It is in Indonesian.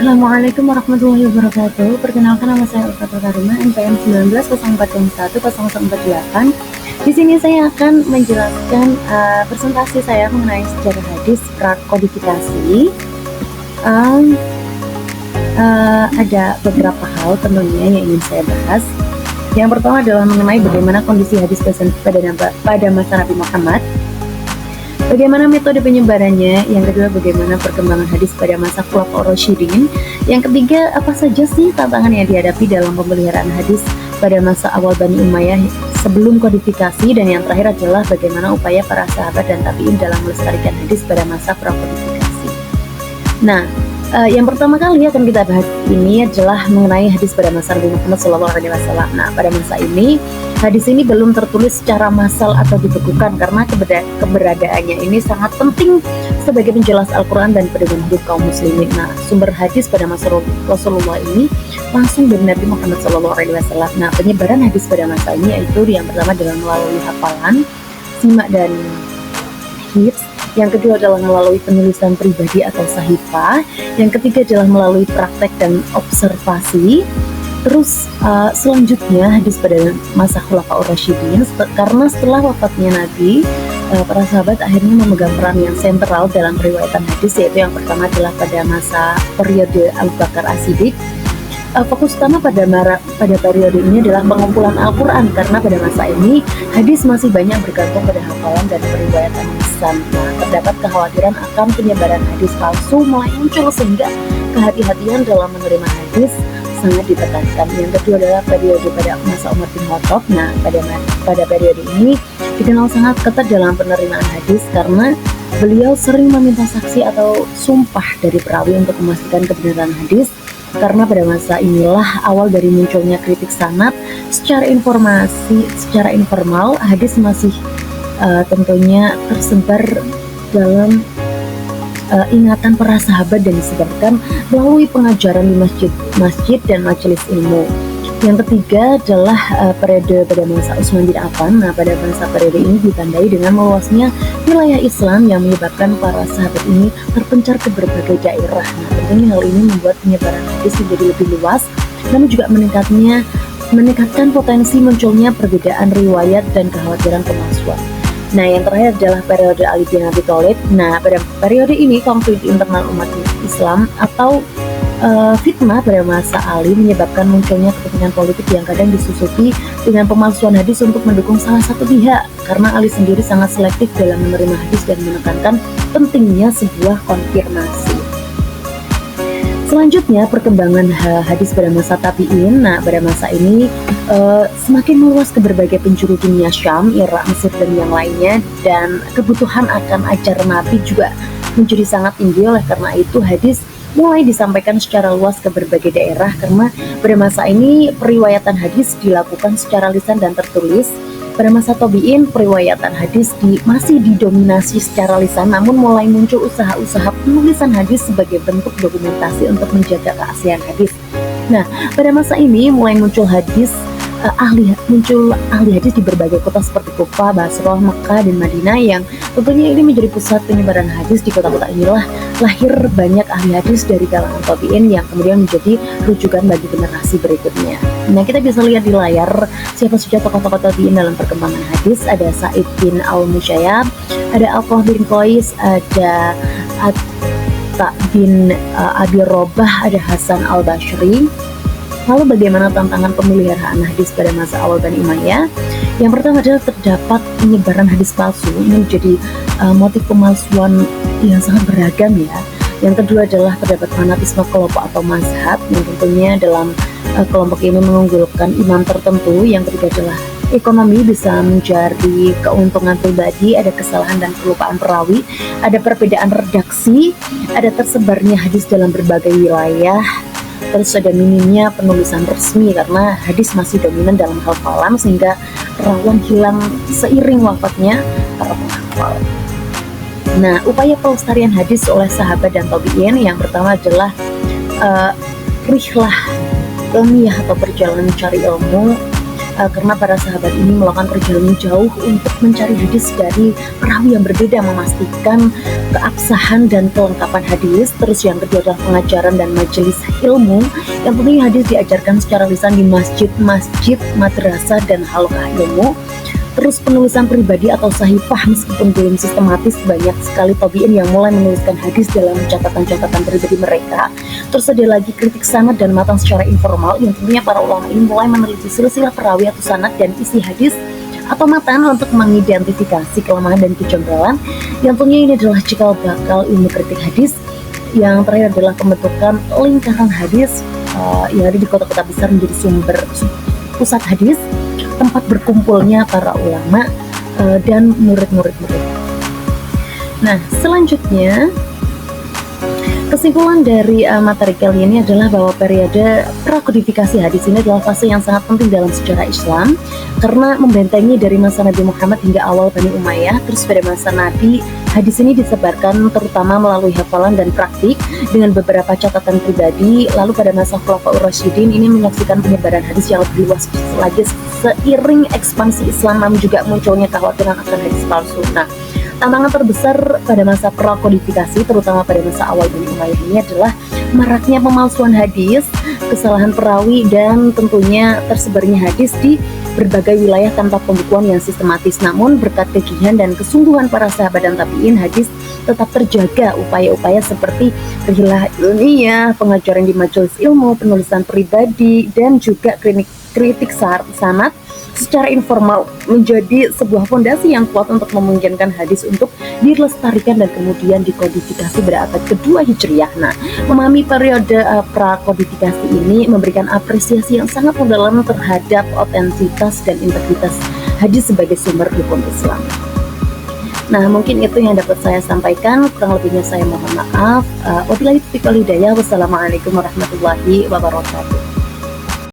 Assalamualaikum warahmatullahi wabarakatuh. Perkenalkan, nama saya Ulfatul Karima, NPM 19040148. Di sini saya akan menjelaskan presentasi saya mengenai sejarah hadis prakodifikasi. Um, ada beberapa hal tentunya yang ingin saya bahas. Yang pertama adalah mengenai bagaimana kondisi hadis pada masa Nabi Muhammad. Bagaimana metode penyebarannya? Yang kedua, bagaimana perkembangan hadis pada masa Khulafaur Rasyidin? Yang ketiga, apa saja sih tantangan yang dihadapi dalam pemeliharaan hadis pada masa awal Bani Umayyah sebelum kodifikasi? Dan yang terakhir adalah bagaimana upaya para sahabat dan tabi'in dalam melestarikan hadis pada masa prakodifikasi. Nah, yang pertama kali akan kita bahas ini adalah mengenai hadis pada masa Nabi Muhammad SAW. Nah, pada masa ini hadis ini belum tertulis secara massal atau dibekukan karena keberadaannya ini sangat penting sebagai penjelas Al-Quran dan pedoman hidup kaum muslimin. Nah, sumber hadis pada masa Rasulullah ini langsung dari Nabi Muhammad SAW. Nah, penyebaran hadis pada masa ini yaitu yang pertama adalah melalui hafalan, simak dan hifz. Yang kedua adalah melalui penulisan pribadi atau sahifah. Yang ketiga adalah melalui praktek dan observasi. Terus selanjutnya hadis pada masa Khulafaur Rasyidin, karena setelah wafatnya Nabi, para sahabat akhirnya memegang peran yang sentral dalam periwayatan hadis, yaitu yang pertama adalah pada masa periode Abu Bakar As-Siddiq. Fokus utama pada periode ini adalah pengumpulan Al-Quran, karena pada masa ini hadis masih banyak bergantung pada hafalan dan periwayatan lisan. Nah, terdapat kekhawatiran akan penyebaran hadis palsu mulai muncul sehingga kehati-hatian dalam menerima hadis sangat ditekankan. Yang kedua adalah periode pada masa Umar bin Khattab. Nah, pada periode ini dikenal sangat ketat dalam penerimaan hadis karena beliau sering meminta saksi atau sumpah dari perawi untuk memastikan kebenaran hadis. Karena pada masa inilah awal dari munculnya kritik sanad. Secara informal hadis masih tentunya tersebar dalam ingatan para sahabat dan disebarkan melalui pengajaran di masjid dan majelis ilmu. Yang ketiga adalah periode pada masa Utsman bin Affan. Nah, pada masa periode ini ditandai dengan meluasnya wilayah Islam yang menyebabkan para sahabat ini terpencar ke berbagai daerah. Nah, tentunya hal ini membuat penyebaran hadis menjadi lebih luas, namun juga meningkatkan potensi munculnya perbedaan riwayat dan kekhawatiran pemalsuan. Nah, yang terakhir adalah periode Ali bin Abi Thalib. Nah, pada periode ini konflik internal umat Islam atau fitnah pada masa Ali menyebabkan munculnya kepentingan politik yang kadang disusupi dengan pemalsuan hadis untuk mendukung salah satu pihak, karena Ali sendiri sangat selektif dalam menerima hadis dan menekankan pentingnya sebuah konfirmasi. Selanjutnya, perkembangan hadis pada masa tabi'in. Nah, pada masa ini semakin meluas ke berbagai penjuru dunia, Syam, Irak, Mesir, dan yang lainnya, dan kebutuhan akan ajaran Nabi juga menjadi sangat tinggi. Oleh karena itu, hadis mulai disampaikan secara luas ke berbagai daerah, karena pada masa ini periwayatan hadis dilakukan secara lisan dan tertulis. Pada masa tabi'in, periwayatan hadis masih didominasi secara lisan, namun mulai muncul usaha-usaha penulisan hadis sebagai bentuk dokumentasi untuk menjaga keaslian hadis. Nah, pada masa ini mulai muncul ahli hadis di berbagai kota seperti Kufah, Basrah, Mekah, dan Madinah, yang tentunya ini menjadi pusat penyebaran hadis. Di kota-kota inilah lahir banyak ahli hadis dari kalangan tabi'in yang kemudian menjadi rujukan bagi generasi berikutnya. Nah, kita bisa lihat di layar siapa saja tokoh-tokoh tabi'in dalam perkembangan hadis. Ada Sa'id bin Al-Musayyab, ada Alqamah bin Qais, ada Atta bin Abi Robah, ada Hasan Al-Basri. Lalu bagaimana tantangan pemeliharaan hadis pada masa awal Bani Umayyah? Yang pertama adalah terdapat penyebaran hadis palsu. Ini menjadi motif pemalsuan yang sangat beragam ya. Yang kedua adalah terdapat fanatisme kelompok atau mazhab, yang tentunya dalam kelompok ini mengunggulkan imam tertentu. Yang ketiga adalah ekonomi bisa menjadi keuntungan pribadi, ada kesalahan dan kelupaan perawi, ada perbedaan redaksi, ada tersebarnya hadis dalam berbagai wilayah. Terus ada minimnya penulisan resmi karena hadis masih dominan dalam hafalan sehingga rawan hilang seiring wafatnya para penghafal. Nah, upaya pelestarian hadis oleh sahabat dan tabi'in yang pertama adalah rihlah ilmiah atau perjalanan mencari ilmu karena para sahabat ini melakukan perjalanan jauh untuk mencari hadis dari perawi yang berbeda, memastikan keabsahan dan kelengkapan hadis. Terus yang kedua adalah pengajaran dan majelis ilmu, yang tentunya hadis diajarkan secara lisan di masjid-masjid, madrasah, dan halaqah ilmu. Terus penulisan pribadi atau sahifah, meskipun belum sistematis, banyak sekali tabi'in yang mulai menuliskan hadis dalam catatan-catatan pribadi mereka. Terus ada lagi kritik sanad dan matan secara informal, yang tentunya para ulama ini mulai meneliti silsilah perawi atau sanad dan isi hadis atau matan untuk mengidentifikasi kelemahan dan kejanggalan. Yang tentunya ini adalah cikal bakal ilmu kritik hadis. Yang terakhir adalah pembentukan lingkaran hadis yang ada di kota-kota besar menjadi sumber pusat hadis, tempat berkumpulnya para ulama dan murid-murid. Nah, selanjutnya kesimpulan dari materi kali ini adalah bahwa periode prakodifikasi hadis ini adalah fase yang sangat penting dalam sejarah Islam, karena membentengi dari masa Nabi Muhammad hingga awal Bani Umayyah. Terus pada masa Nabi, hadis ini disebarkan terutama melalui hafalan dan praktik dengan beberapa catatan pribadi. Lalu pada masa Khulafaur Rasyidin ini menyaksikan penyebaran hadis yang lebih luas lagi seiring ekspansi Islam, namun juga munculnya kekhawatiran akan hadis palsu. Nah, tantangan terbesar pada masa prakodifikasi, terutama pada masa awal Bani Umayyah ini, adalah maraknya pemalsuan hadis, kesalahan perawi, dan tentunya tersebarnya hadis di berbagai wilayah tanpa pembukuan yang sistematis. Namun berkat kegigihan dan kesungguhan para sahabat dan tabi'in, hadis tetap terjaga. Upaya-upaya seperti rilah ilmiah, pengajaran di majelis ilmu, penulisan pribadi, dan juga kritik sanad secara informal menjadi sebuah fondasi yang kuat untuk memungkinkan hadis untuk dilestarikan dan kemudian dikodifikasi pada abad kedua Hijriah. Nah, memahami periode prakodifikasi ini memberikan apresiasi yang sangat mendalam terhadap otentitas dan integritas hadis sebagai sumber hukum Islam. Nah, mungkin itu yang dapat saya sampaikan. Kurang lebihnya saya mohon maaf. Wabillahi taufiq wal hidayah. Wassalamualaikum warahmatullahi wabarakatuh.